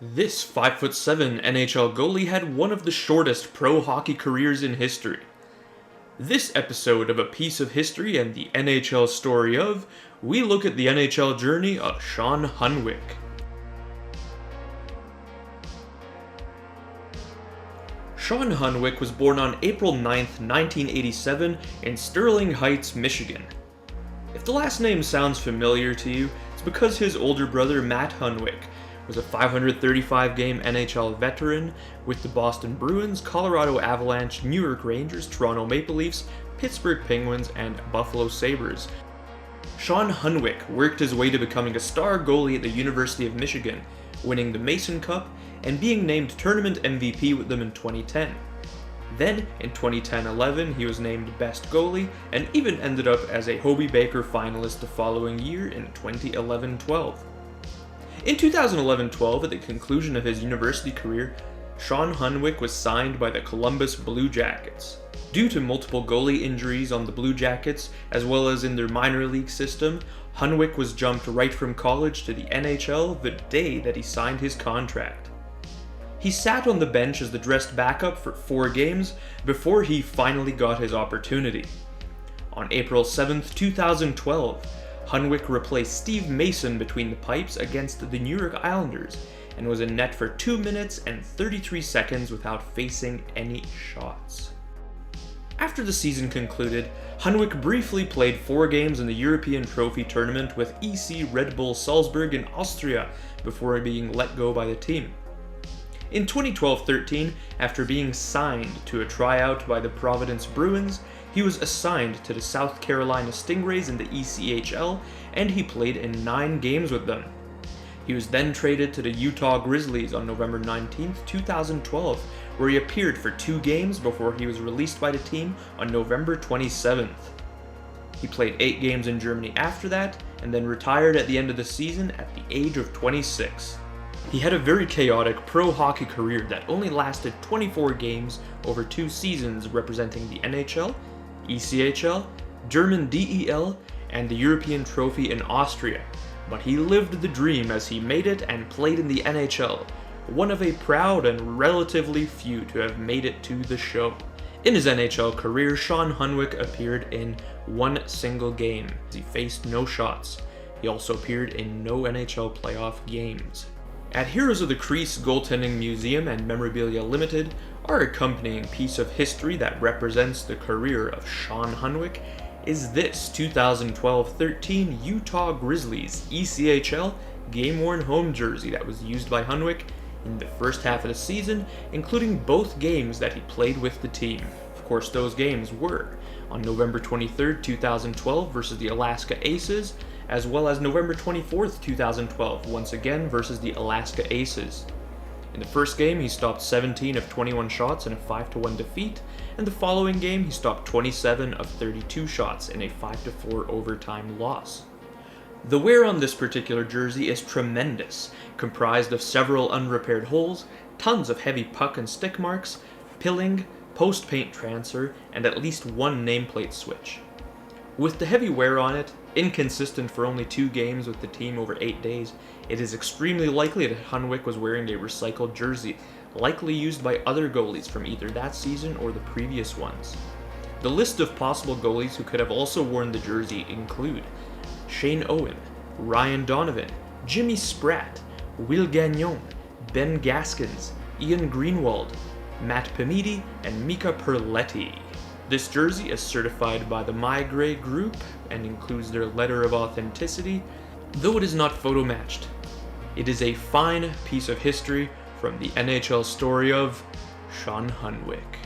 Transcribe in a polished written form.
This 5'7" NHL goalie had one of the shortest pro hockey careers in history. This episode of A Piece of History and the NHL story of, we look at the NHL journey of Shawn Hunwick. Shawn Hunwick was born on April 9, 1987 in Sterling Heights, Michigan. If the last name sounds familiar to you, it's because his older brother Matt Hunwick was a 535-game NHL veteran with the Boston Bruins, Colorado Avalanche, New York Rangers, Toronto Maple Leafs, Pittsburgh Penguins, and Buffalo Sabres. Shawn Hunwick worked his way to becoming a star goalie at the University of Michigan, winning the Mason Cup and being named tournament MVP with them in 2010. Then, in 2010-11, he was named Best Goalie and even ended up as a Hobey Baker finalist the following year in 2011-12. In 2011-12, at the conclusion of his university career, Shawn Hunwick was signed by the Columbus Blue Jackets. Due to multiple goalie injuries on the Blue Jackets, as well as in their minor league system, Hunwick was jumped right from college to the NHL the day that he signed his contract. He sat on the bench as the dressed backup for 4 games before he finally got his opportunity. On April 7, 2012, Hunwick replaced Steve Mason between the pipes against the New York Islanders and was in net for 2 minutes and 33 seconds without facing any shots. After the season concluded, Hunwick briefly played 4 games in the European Trophy Tournament with EC Red Bull Salzburg in Austria before being let go by the team. In 2012-13, after being signed to a tryout by the Providence Bruins, he was assigned to the South Carolina Stingrays in the ECHL, and he played in 9 games with them. He was then traded to the Utah Grizzlies on November 19, 2012, where he appeared for 2 games before he was released by the team on November 27th. He played 8 games in Germany after that, and then retired at the end of the season at the age of 26. He had a very chaotic pro hockey career that only lasted 24 games over 2 seasons, representing the NHL, ECHL, German DEL, and the European Trophy in Austria, but he lived the dream as he made it and played in the NHL, one of a proud and relatively few to have made it to the show. In his NHL career, Shawn Hunwick appeared in 1 single game. He faced no shots. He also appeared in no NHL playoff games. At Heroes of the Crease Goaltending Museum and Memorabilia Limited, our accompanying piece of history that represents the career of Shawn Hunwick is this 2012-13 Utah Grizzlies ECHL game-worn home jersey that was used by Hunwick in the first half of the season, including both games that he played with the team. Of course, those games were on November 23, 2012 versus the Alaska Aces, as well as November 24, 2012, once again versus the Alaska Aces. In the first game, he stopped 17 of 21 shots in a 5-1 defeat, and the following game, he stopped 27 of 32 shots in a 5-4 overtime loss. The wear on this particular jersey is tremendous, comprised of several unrepaired holes, tons of heavy puck and stick marks, pilling, post-paint transfer, and at least 1 nameplate switch. With the heavy wear on it, inconsistent for only 2 games with the team over 8 days, it is extremely likely that Hunwick was wearing a recycled jersey, likely used by other goalies from either that season or the previous ones. The list of possible goalies who could have also worn the jersey include Shane Owen, Ryan Donovan, Jimmy Spratt, Will Gagnon, Ben Gaskins, Ian Greenwald, Matt Pamidi, and Mika Perletti. This jersey is certified by the My Grey Group and includes their letter of authenticity, though it is not photo matched. It is a fine piece of history from the NHL story of Shawn Hunwick.